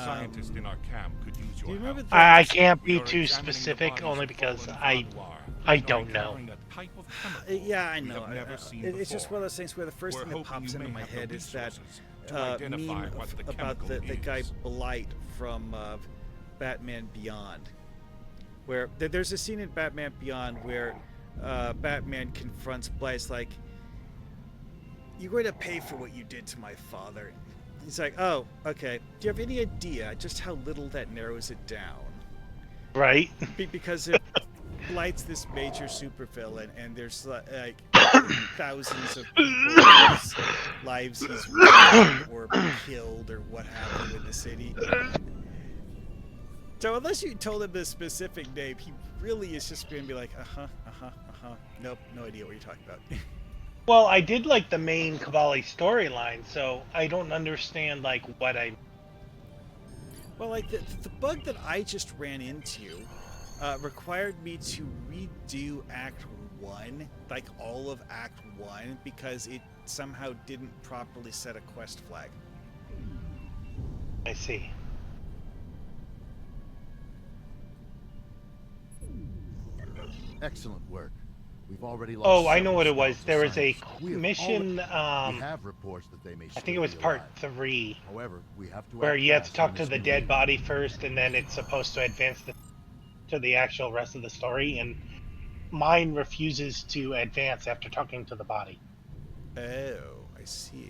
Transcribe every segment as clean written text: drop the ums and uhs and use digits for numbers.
scientist in our camp could use Do your you remember help. I that? can't We be are too examining the specific bodies only of because fallen I Valuar don't and know. uncovering a type of chemical Yeah, I we know. have never seen It's just before. one of those things where the first We're thing that hoping pops you into may my have the head is that resources to identify meme what the about chemical the guy is. Blight from Batman Beyond, where there's a scene in Batman Beyond where Batman confronts Blight. It's like, "You're going to pay for what you did to my father." He's like, "Oh, okay. Do you have any idea just how little that narrows it down?" Right? Because if Blight's this major supervillain, and there's like thousands of people whose lives he's ruined or killed or what have you in the city. So unless you told him the specific name, he really is just going to be like, nope, no idea what you're talking about. Well, I did like the main Kobali storyline, so I don't understand like what I. Well, like the bug that I just ran into required me to redo Act 1, like all of Act 1, because it somehow didn't properly set a quest flag. I see. Excellent work. We've already lost. Oh, I know what it several was. scouts There and was a scientists. We have mission. we have reports that they may I think still it was be part alive. 3, However, we have to where act you have to fast talk on to this the new dead lead. body first, and then it's supposed to advance to the actual rest of the story. And mine refuses to advance after talking to the body. Oh, I see.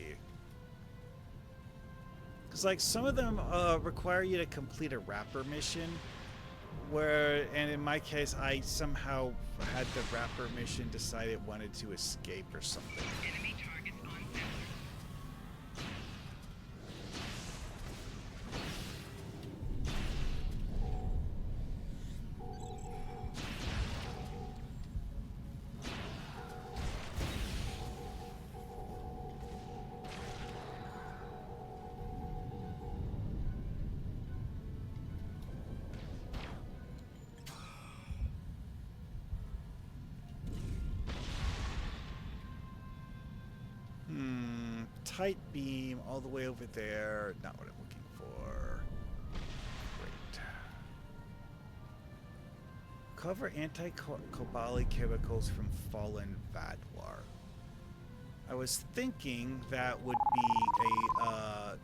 Because like some of them require you to complete a rapper mission, and in my case, I somehow had the rapper mission decide it wanted to escape or something. Enemy targets on center. Tight beam all the way over there. Not what I'm looking for. Great. Cover anti-Kobali chemicals from fallen Valuar. I was thinking that would be a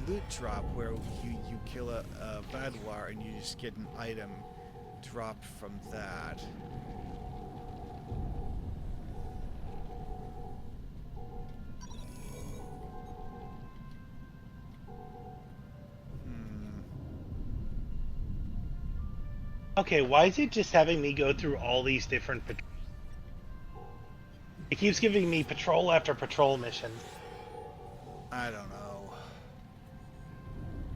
loot drop where you kill a Valuar and you just get an item dropped from that. Okay, why is it just having me go through all these different? It keeps giving me patrol after patrol missions. I don't know.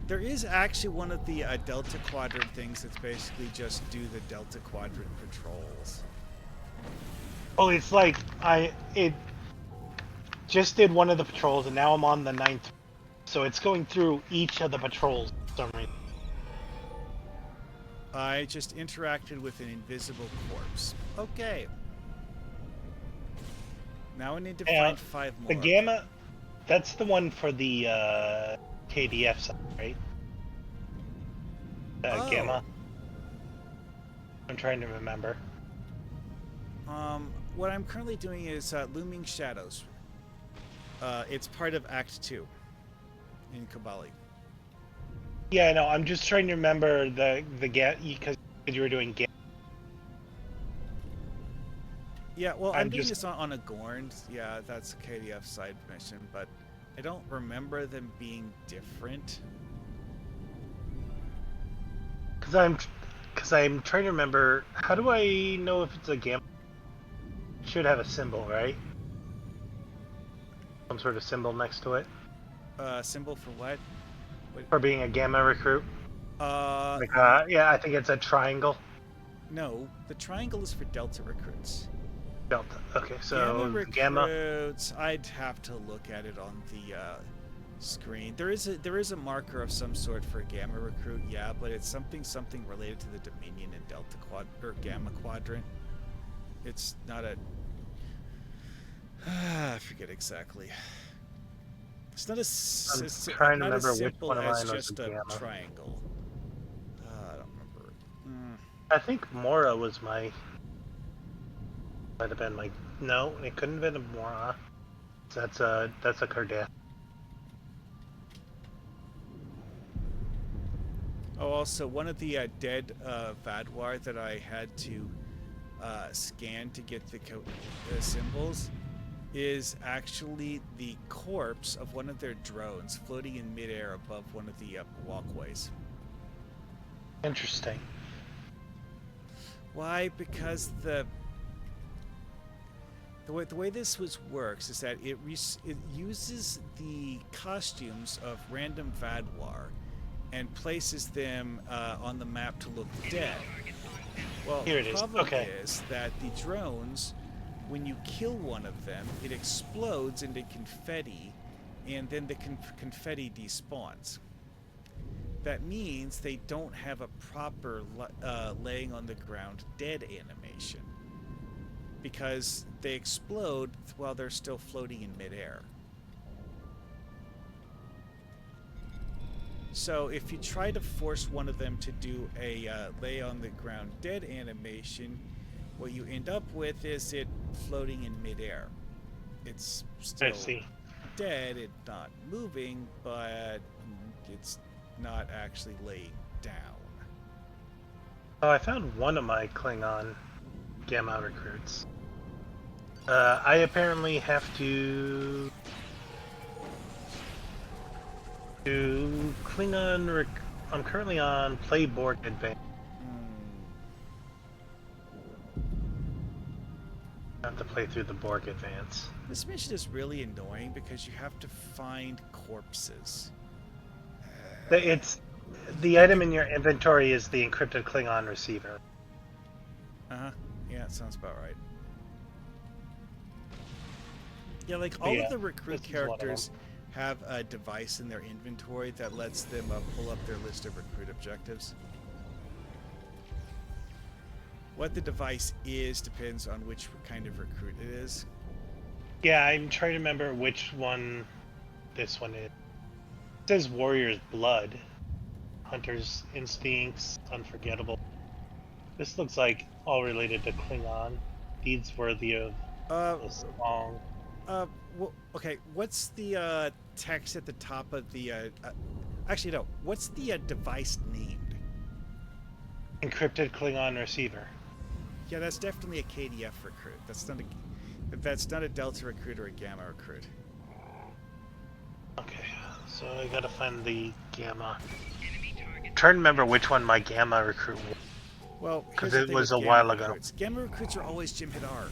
There is actually one of the Delta Quadrant things that's basically just do the Delta Quadrant patrols. Oh, it's like it just did one of the patrols, and now I'm on the 9th. So it's going through each of the patrols for some reason. I just interacted with an invisible corpse. Okay. Now I need to find 5 more. The Gamma, that's the one for the KDF side, right? Gamma. I'm trying to remember. What I'm currently doing is Looming Shadows. It's part of Act 2 in Kobali. Yeah, no, I'm just trying to remember the because you were doing Gamma. Yeah, well, I'm doing this on a Gorn. Yeah, that's a KDF side mission, but I don't remember them being different. Because I'm trying to remember. How do I know if it's a Gamma? It should have a symbol, right? Some sort of symbol next to it. Symbol for what? For being a Gamma recruit. Yeah, I think it's a triangle. No, the triangle is for Delta recruits. Delta. Okay, so Gamma recruits. I'd have to look at it on the screen. There is a marker of some sort for a Gamma recruit, yeah, but it's something related to the Dominion and Delta Gamma quadrant. It's not a. I forget exactly. It's not as I'm it's trying to not as remember which simple one of as mine was just a a gamma. triangle. I don't remember. I think Mora was my. Might have been my. No, it couldn't have been a Mora. That's a Cardassian. Oh, also, one of the dead Vadwar that I had to scan to get the symbols is actually the corpse of one of their drones floating in midair above one of the walkways. Interesting. Why? Because the way this works is that it uses the costumes of random Vadwar and places them on the map to look dead. Well, Here it the is. problem Okay. is that the drones, when you kill one of them, it explodes into confetti, and then the confetti despawns. That means they don't have a proper laying on the ground dead animation, because they explode while they're still floating in midair. So if you try to force one of them to do a lay on the ground dead animation, what you end up with is it floating in midair. It's I still see. dead, it's not moving, but it's not actually laying down. Oh, I found one of my Klingon Gamma recruits. I apparently have to Klingon. I'm currently on Play Borg Advance. I have to play through the Borg Advance. This mission is really annoying because you have to find corpses. It's the item in your inventory is the encrypted Klingon receiver. Uh-huh. Yeah, it sounds about right. Yeah, like all Yeah, of the recruit this is one of them. characters have a device in their inventory that lets them pull up their list of recruit objectives. What the device is depends on which kind of recruit it is. Yeah, I'm trying to remember which one this one is. It says Warrior's Blood, Hunter's Instincts, Unforgettable. This looks like all related to Klingon. Deeds worthy of a song. Well, okay, what's the text at the top of the actually no, what's the device named? Encrypted Klingon receiver. Yeah, that's definitely a KDF recruit. That's not a Delta recruit or a Gamma recruit. Okay, so I gotta find the Gamma. I'm trying to remember which one my Gamma recruit was. Well, Because here's the it thing was with a Gamma while ago. recruits. Gamma recruits are always Jim Hadar.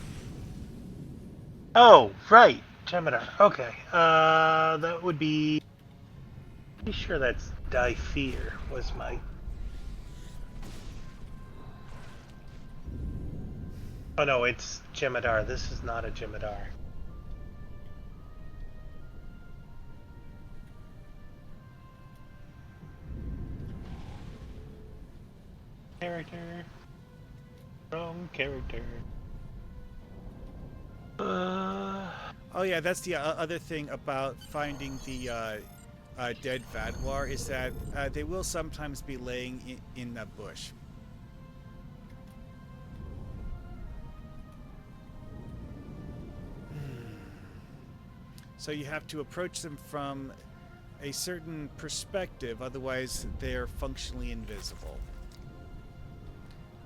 Oh, right, Jem'Hadar. Okay, that would be. Pretty sure that's Fear was my. Oh no, it's Jem'Hadar. This is not a Jem'Hadar. Character. Wrong character. Oh yeah, that's the other thing about finding the dead Vadwar is that they will sometimes be laying in a bush. So you have to approach them from a certain perspective, otherwise they're functionally invisible.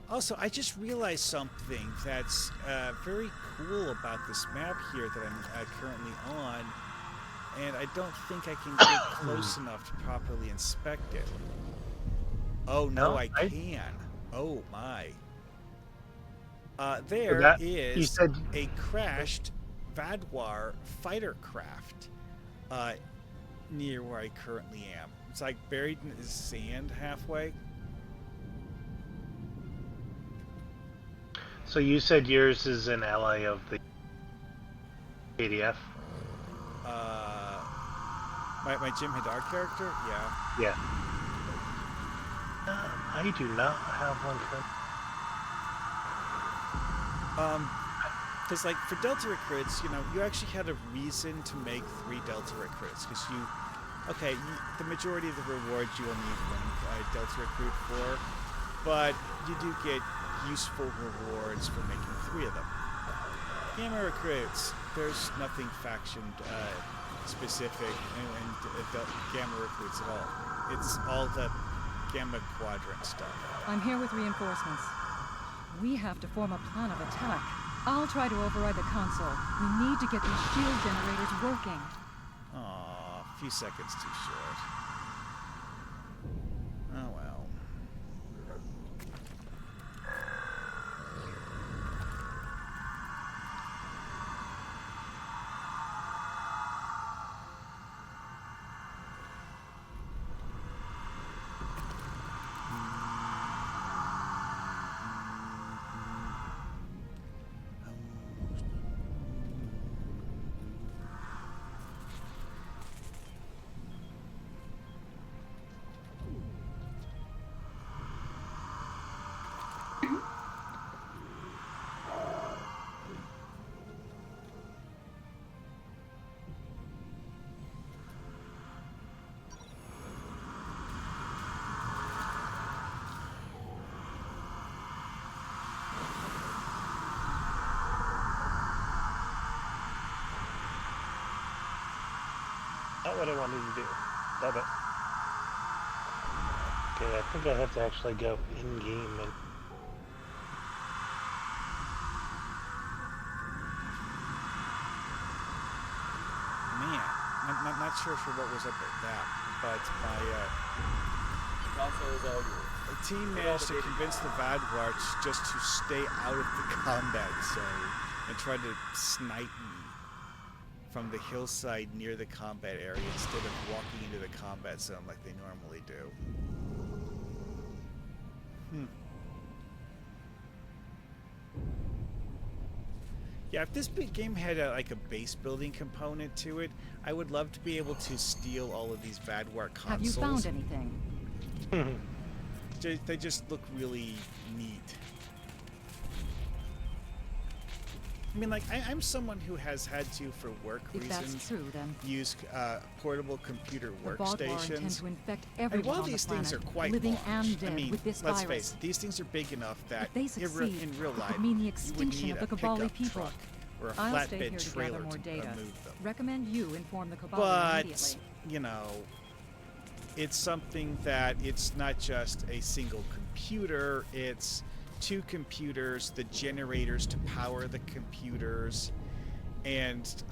Also, I just realized something that's very cool about this map here that I'm currently on, and I don't think I can get close enough to properly inspect it. Oh no, No, I I- can. Oh my. that- you is said- a crashed Vadwar fighter craft near where I currently am. It's like buried in the sand halfway. So you said yours is an ally of the KDF? My Jim Hadar character? Yeah. Yeah. I do not have one for. Because, like, for Delta recruits, you know, you actually had a reason to make 3 Delta recruits. Because the majority of the rewards you only need 1 Delta recruit for, but you do get useful rewards for making 3 of them. Gamma recruits, there's nothing faction specific in Gamma recruits at all. It's all the Gamma Quadrant stuff. I'm here with reinforcements. We have to form a plan of attack. I'll try to override the console. We need to get these shield generators working. Aw, a few seconds too short. Oh well. Not what I wanted to do. Love it. Okay, I think I have to actually go in-game and... Man, I'm not sure for what was up with that, but the team managed to convince the Vadwarts just to stay out of the combat zone and try to snipe me from the hillside near the combat area instead of walking into the combat zone like they normally do. Yeah, if this big game had like a base building component to it, I would love to be able to steal all of these Vadwar consoles. Have you found anything? They just look really neat. I mean, like, I'm someone who has had to, for work If reasons, that's true, then use portable computer the Vault War intend workstations. to infect And everyone while on these the planet, things are quite living large, and dead, I mean, with this let's virus. face it, these things are big enough that If they succeed, in real it life, could mean the you would extinction need of the a Kobali pickup people. truck or a I'll stay here flatbed to trailer gather more to data. move them. Recommend you inform the Kobali But, immediately. you know, it's something that it's not just a single computer, it's 2 computers, the generators to power the computers, and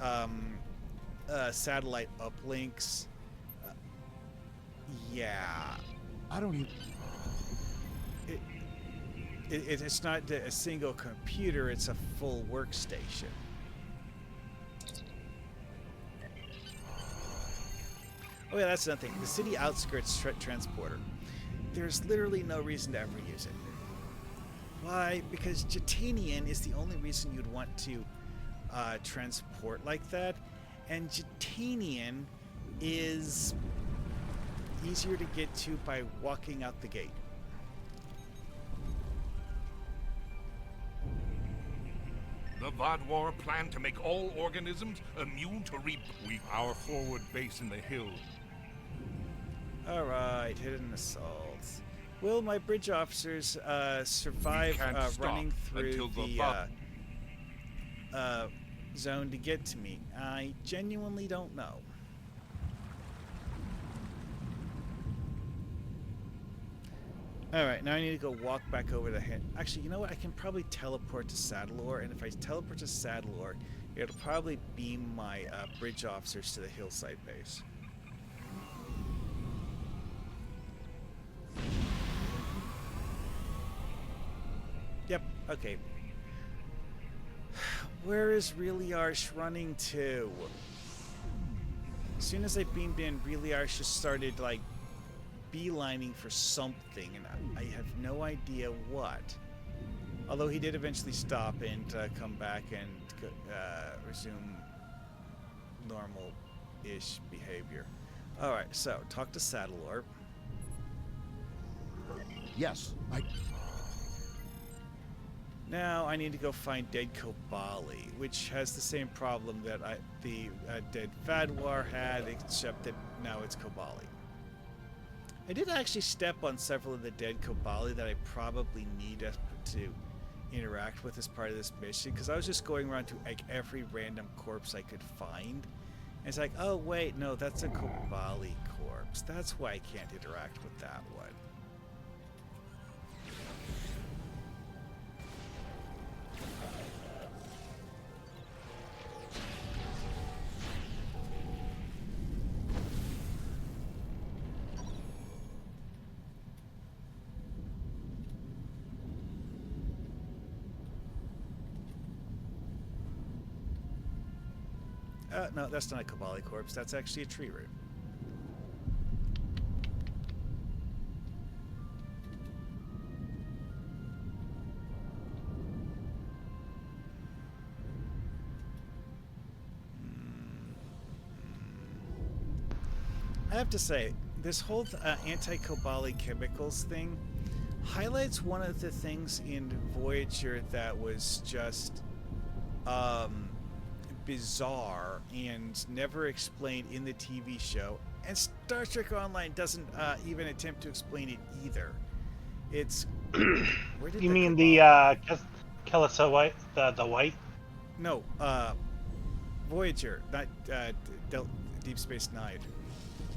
satellite uplinks. Yeah. I don't even... It's not a single computer, it's a full workstation. Oh yeah, that's another thing. The city outskirts transporter. There's literally no reason to ever use it. Why? Because Jatanian is the only reason you'd want to transport like that, and Jatanian is easier to get to by walking out the gate. The Vadwar plan to make all organisms immune to our forward base in the hills. Alright, hidden assaults. Will my bridge officers survive can't stop running through until the zone to get to me? I genuinely don't know. Alright, now I need to go walk back over the hill. Actually, you know what? I can probably teleport to Saddlor, and if I teleport to Saddlor, it'll probably beam my bridge officers to the hillside base. Yep, okay. Where is Reliarsh running to? As soon as I beamed in, Reliarsh just started, like, beelining for something, and I have no idea what. Although he did eventually stop and come back and resume normal-ish behavior. Alright, so, talk to Saddlor. Yes, Now I need to go find dead Kobali, which has the same problem that the dead Vadwar had, except that now it's Kobali. I did actually step on several of the dead Kobali that I probably need to interact with as part of this mission, because I was just going around to like every random corpse I could find. And it's like, oh wait, no, that's a Kobali corpse. That's why I can't interact with that one. No, that's not a Kobali corpse. That's actually a tree root. I have to say, this whole anti-Kobali chemicals thing highlights one of the things in Voyager that was just bizarre and never explained in the TV show, and Star Trek Online doesn't even attempt to explain it either. It's where did You mean Kobali... the Kelasa White, the white? No, Voyager, not Deep Space Nine.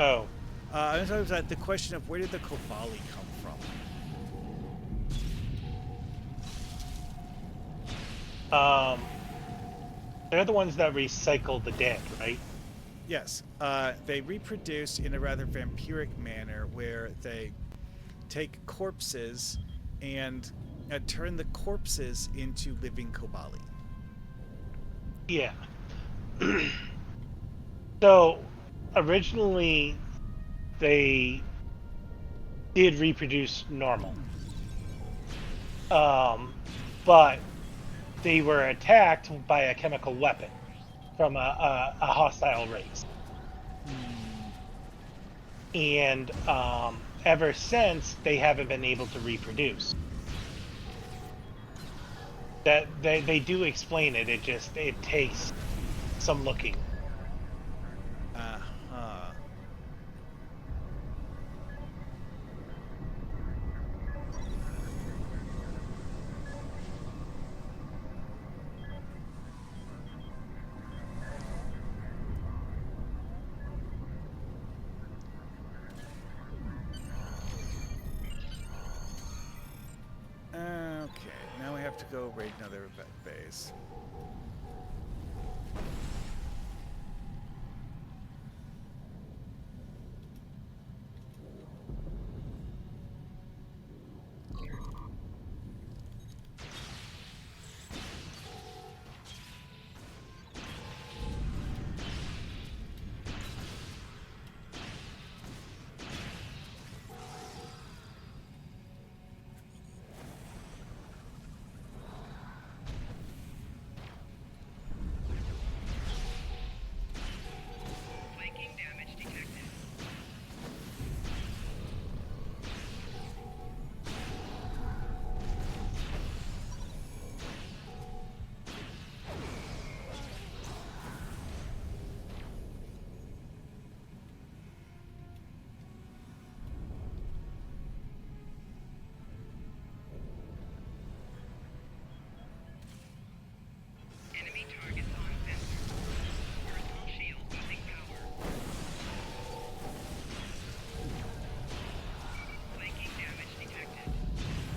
Oh, I'm talking about the question of where did the Kobali come from? They're the ones that recycle the dead, right? Yes, they reproduce in a rather vampiric manner where they take corpses and turn the corpses into living Kobali. Yeah. So, originally, they did reproduce normal. But they were attacked by a chemical weapon from a hostile race. And ever since, they haven't been able to reproduce. That they do explain it. It takes some looking. Uh-huh. Okay, now we have to go raid another base.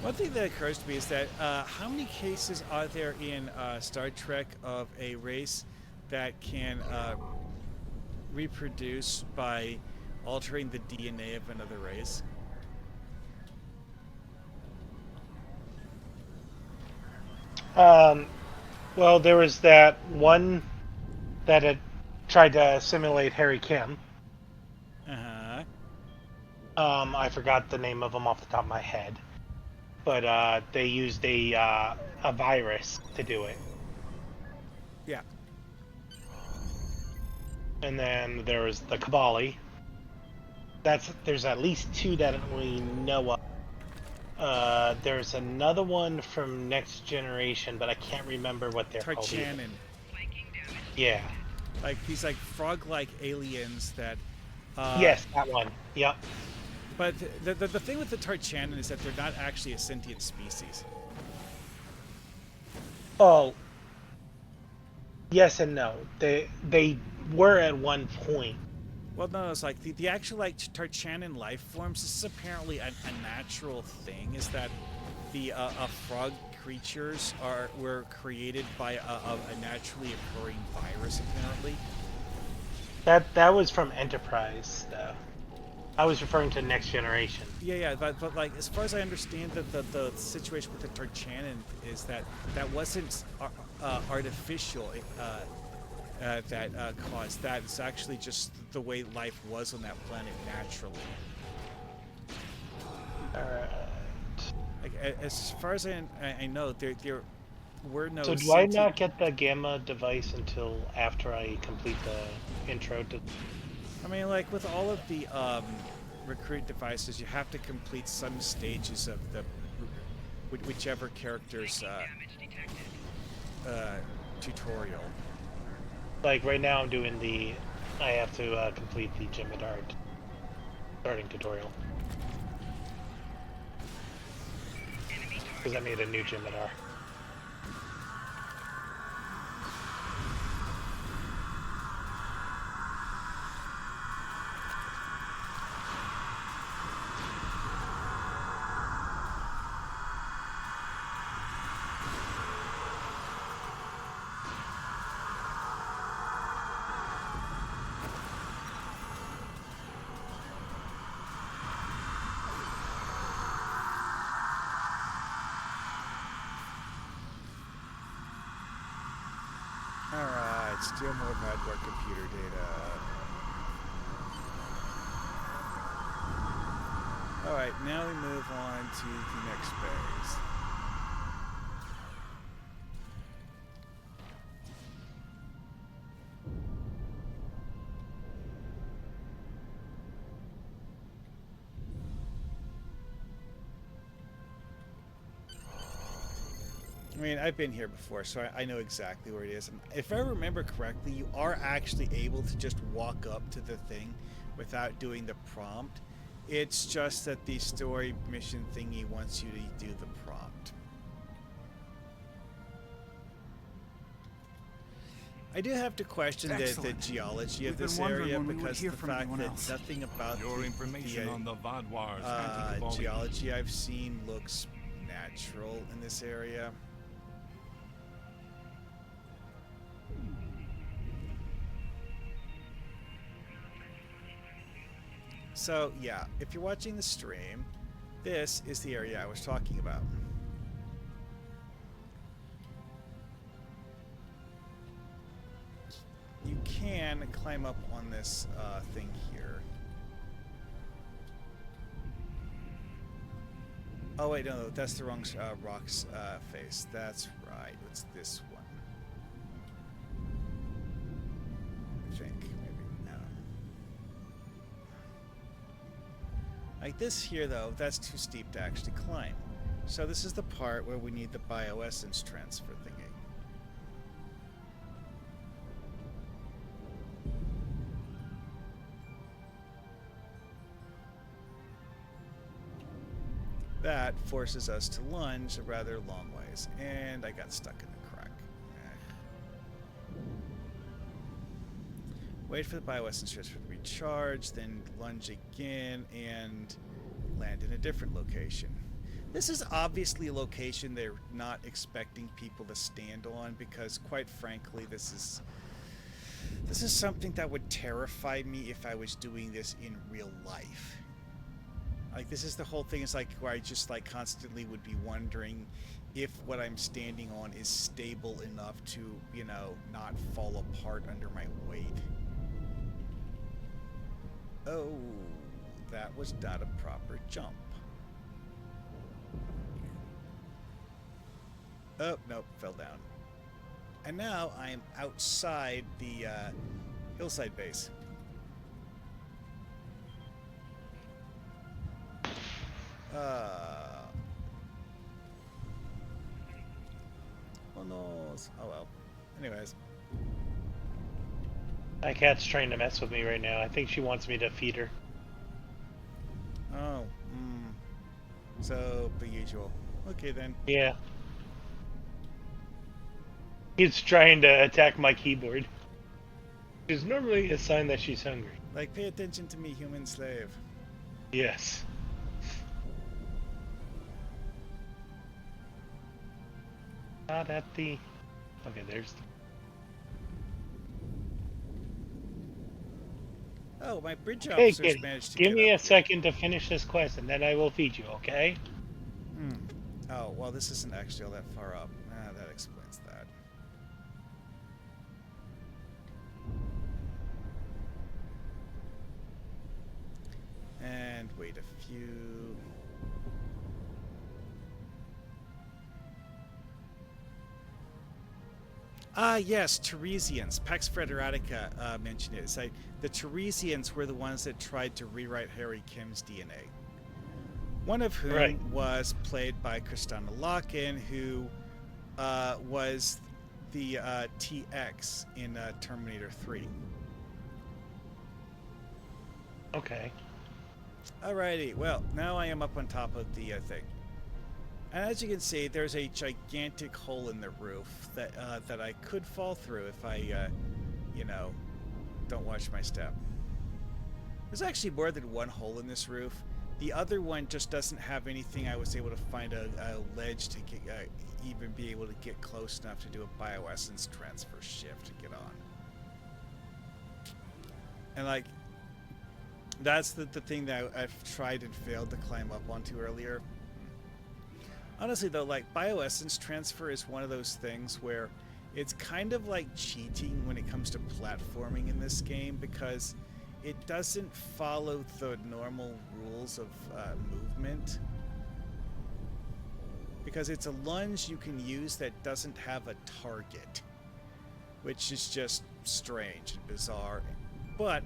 One thing that occurs to me is that how many cases are there in Star Trek of a race that can reproduce by altering the DNA of another race? Well, there was that one that had tried to simulate Harry Kim. Uh-huh. I forgot the name of them off the top of my head, but they used a virus to do it. Yeah. And then there was the Kobali. There's at least two that we know There's another one from Next Generation, but I can't remember what they're called either. Tarchanin. Yeah. Like these like frog-like aliens that. Yes, that one. Yep. But the thing with the Tarchanin is that they're not actually a sentient species. Oh. Yes and no. They were at one point. Well, no, it's like the actual like Tarchanin life forms. This is apparently a natural thing. Is that the frog creatures were created by a naturally occurring virus apparently. That was from Enterprise, though. I was referring to Next Generation. Yeah, but like as far as I understand, the situation with the Tarchanin is that wasn't artificial. That caused that. It's actually just the way life was on that planet naturally. Like as far as I know, there were no. So do I not get the gamma device until after I complete the intro to? I mean, like with all of the recruit devices, you have to complete some stages of the whichever character's tutorial. Like right now, I'm doing the. I have to complete the Jem'Hadar starting tutorial because I made a new Jem'Hadar. Alright, steal more hardware computer data. Alright, now we move on to the next phase. I mean, I've been here before, so I know exactly where it is. And if I remember correctly, you are actually able to just walk up to the thing without doing the prompt. It's just that the story mission thingy wants you to do the prompt. I do have to question the geology of this area because of the fact that nothing about Your information on the Vadwar's anti-Kobali. geology I've seen looks natural in this area. So, yeah, if you're watching the stream, this is the area I was talking about. You can climb up on this thing here. Oh, wait, no, that's the wrong rocks face. That's right, it's this one. I think, maybe, no. Like this here, though, that's too steep to actually climb. So this is the part where we need the bioessence transfer thingy. That forces us to lunge a rather long ways, and I got stuck in the crack. Wait for the bioessence transfer to recharge, then lunge again, and land in a different location. This is obviously a location they're not expecting people to stand on, because quite frankly, this is something that would terrify me if I was doing this in real life. Like, this is the whole thing, is like where I just like constantly would be wondering if what I'm standing on is stable enough to, you know, not fall apart under my weight. Oh, that was not a proper jump. Oh, nope, fell down. And now I am outside the hillside base. Vámonos. Oh well. Anyways. My cat's trying to mess with me right now. I think she wants me to feed her. Oh. So, the usual. Okay then. Yeah. He's trying to attack my keyboard. Which is normally a sign that she's hungry. Like, pay attention to me, human slave. Yes. Not at the... Okay, there's the... Oh, my bridge Hey, officers kid, managed to give get me up a here. second to finish this quest, and then I will feed you, okay? Oh, well, this isn't actually all that far up. Ah, that explains that. And wait a few... Ah, yes, Teresians. Pax Frederatica mentioned it. It's like the Teresians were the ones that tried to rewrite Harry Kim's DNA. One of whom was played by Kristana Loken, who was the TX in Terminator 3. Okay. Alrighty, well, now I am up on top of the thing. And as you can see, there's a gigantic hole in the roof that that I could fall through if I, you know, don't watch my step. There's actually more than one hole in this roof. The other one just doesn't have anything. I was able to find a ledge to get, even be able to get close enough to do a bioessence transfer shift to get on. And like, that's the thing that I've tried and failed to climb up onto earlier. Honestly though, like, bioessence transfer is one of those things where it's kind of like cheating when it comes to platforming in this game, because it doesn't follow the normal rules of movement. Because it's a lunge you can use that doesn't have a target, which is just strange and bizarre. But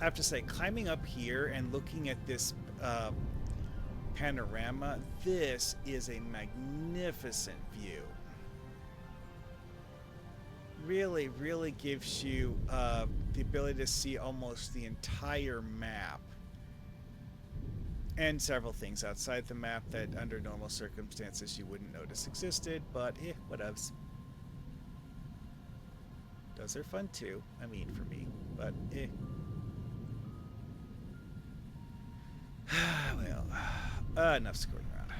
I have to say, climbing up here and looking at this panorama, this is a magnificent view. Really, really gives you the ability to see almost the entire map. And several things outside the map that under normal circumstances you wouldn't notice existed, but whatevs. Those are fun too. I mean, for me, but well, enough screwing around.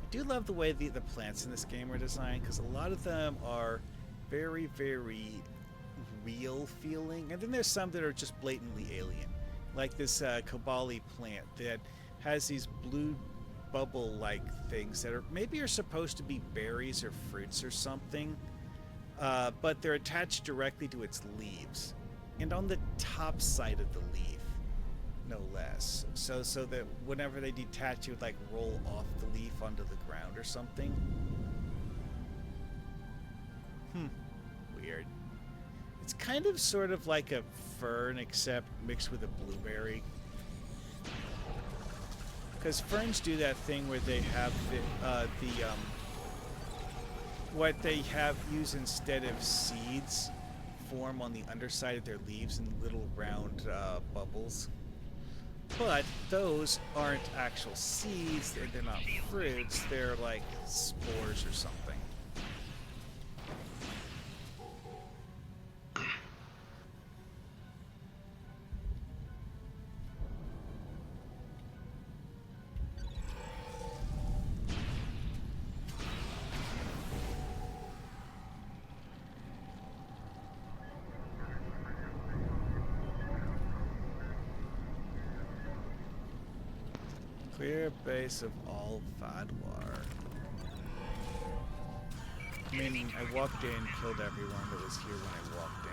I do love the way the plants in this game are designed, because a lot of them are very, very real feeling, and then there's some that are just blatantly alien, like this Kobali plant that has these blue bubble-like things that are maybe supposed to be berries or fruits or something, but they're attached directly to its leaves, and on the top side of the leaf, no less. So that whenever they detach, it would like roll off the leaf onto the ground or something. Weird. It's kind of sort of like a fern, except mixed with a blueberry. Because ferns do that thing where they have what they have use instead of seeds form on the underside of their leaves in little round bubbles. But those aren't actual seeds, they're not fruits, they're like spores or something. Clear base of all Vadwar. I mean, I walked in, killed everyone that was here when I walked in.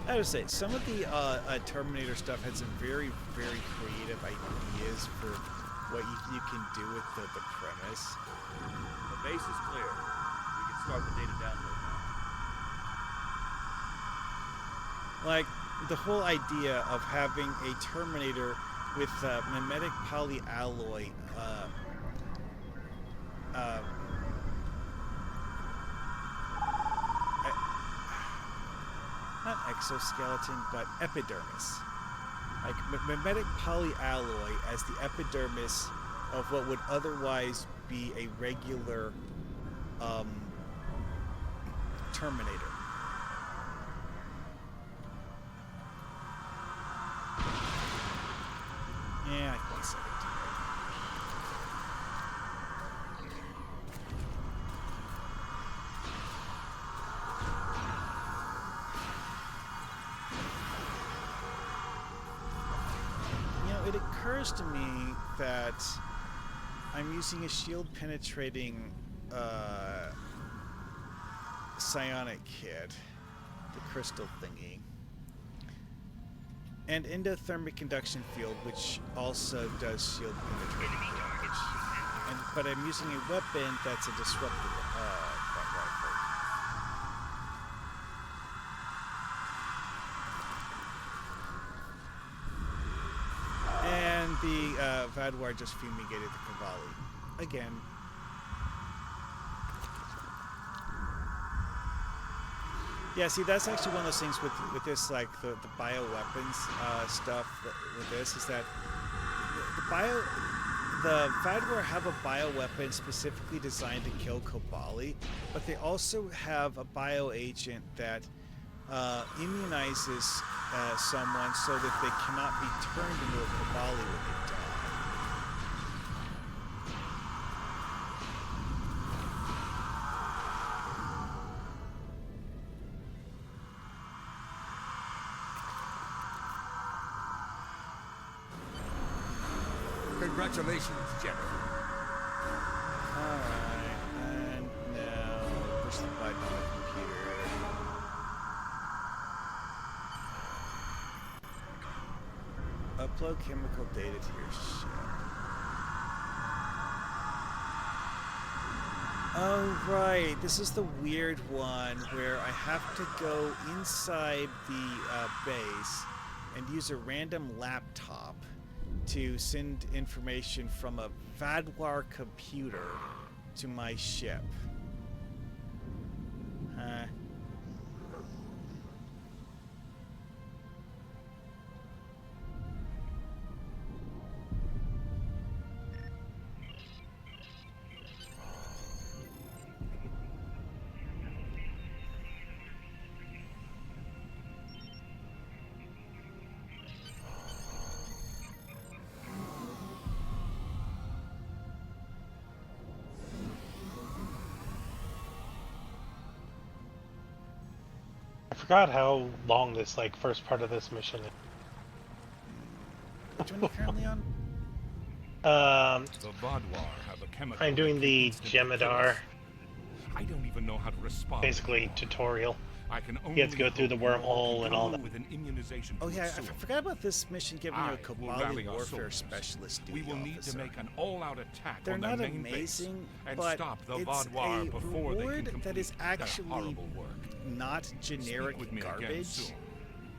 I would say some of the Terminator stuff had some very, very creative ideas for what you can do with the premise. The base is clear. We can start the data download now. Like the whole idea of having a Terminator with mimetic polyalloy not exoskeleton, but epidermis. Like mimetic polyalloy as the epidermis of what would otherwise be a regular Terminator. Yeah, I can say it. It occurs to me that I'm using a shield penetrating psionic kit, the crystal thingy, and endothermic conduction field, which also does shield penetrating damage. But I'm using a weapon that's a disruptor rifle. And the Vadwar just fumigated the Kobali. Again. Yeah, see, that's actually one of those things with this, like, the bioweapons stuff with this, is that the Vadwar have a bioweapon specifically designed to kill Kobali, but they also have a bioagent that immunizes someone so that they cannot be turned into a Kobali when they die. Congratulations, General. Alright, and now push the button on the computer. Upload chemical data to your ship. Oh, right. This is the weird one where I have to go inside the base and use a random laptop to send information from a Vadwar computer to my ship. I forgot how long this first part of this mission is. Which one are you currently on? The Vadwar have a chemical. I'm doing the Jemadar, I don't even know how to respond. basically tutorial. I can only You have to go through the wormhole and all that. With an immunization Oh yeah, I soon. forgot about this mission giving you a will rally Kobali our warfare soldiers. specialist duty We will need officer. to make an all-out attack They're on not their main amazing, base and but stop the it's Vadwar a before they can reward complete that is their actually horrible work. not Speak generic with me again garbage. soon.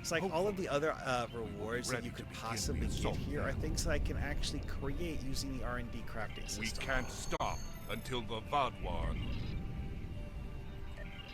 It's like all of the other rewards that Ready you to could begin possibly the get assault here are now. things that I can actually create using the R&D crafting system. We can't stop until the Vadwar